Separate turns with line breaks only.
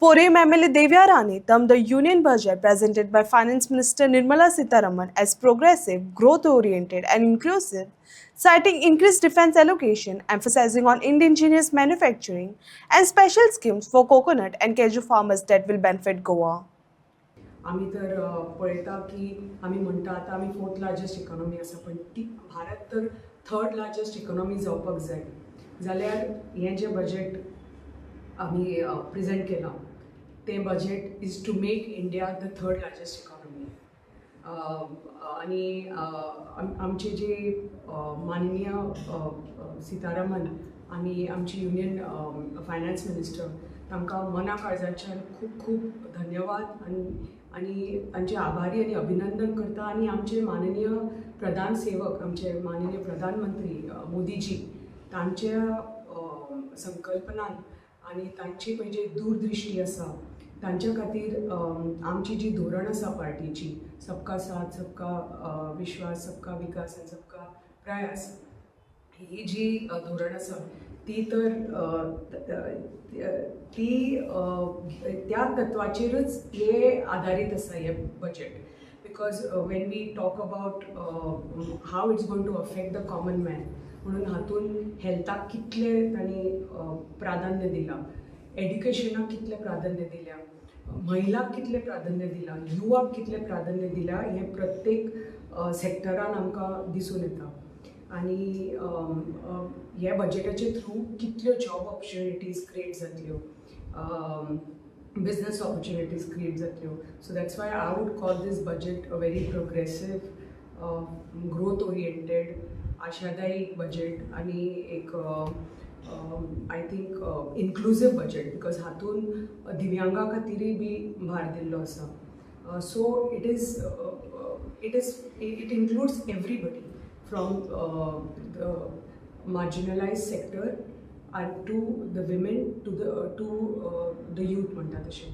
Pore MLA Devya Rani termed the union budget presented by Finance Minister Nirmala Sitharaman as progressive, growth-oriented and inclusive, citing increased defense allocation, emphasizing on indigenous manufacturing and special schemes for coconut and cashew farmers that will benefit Goa.
आम्ही तर पळयता की आम्ही म्हणटा आतां आमी 4th largest economy आसा पण ती भारत तर 3rd लार्जस्ट इकॉनॉमी जावपाक जाय जाल्यार हें जें बजेट आमी प्रेजेंट केलां तें budget is to make India the 3rd largest economy आनी आमचे जे माननीय सितारामन आनी आमची युनियन फायनान्स मिनिस्टर तांकां मना काळजाच्यान खूब खूब धन्यवाद आनी तांचे आभारी आनी अभिनंदन करता आनी आमचे माननीय प्रधान सेवक आमचे माननीय प्रधानमंत्री मोदीजी तांच्या संकल्पनान आनी तांची पळय जी दूरदृश्टी आसा तांच्या खातीर आमची जी धोरण आसा पार्टीची सबका साथ सबका विश्वास सबका विकास आनी सबका प्रयास ही जी धोरण आसा ती तर त्या तत्वाचेरच हे आधारीत आसा हे budget because when we talk about how it's going to affect the common man म्हणून हातून हेल्थाक कितले तांणी प्राधान्य दिलां एड्युकेशनाक कितलें प्राधान्य दिल्या महिलांक कितलें प्राधान्य दिलां युवाक कितलें प्राधान्य दिलां हें प्रत्येक सॅक्टरान आमकां दिसून येता आनी ह्या बजेटाचे थ्रू कितल्यो जॉब ऑपॉर्च्युनिटीज क्रिएट जातल्यो बिजनस ऑपॉर्च्युनिटीज क्रिएट जातल्यो so that's why I would call this budget a very progressive growth oriented आशादायी बजेट आनी एक I think inclusive budget because हातून दिव्यांगा खातीरय बी भार दिल्लो आसा so it includes everybody from the marginalized sector and to the women to the youth म्हणटा तशें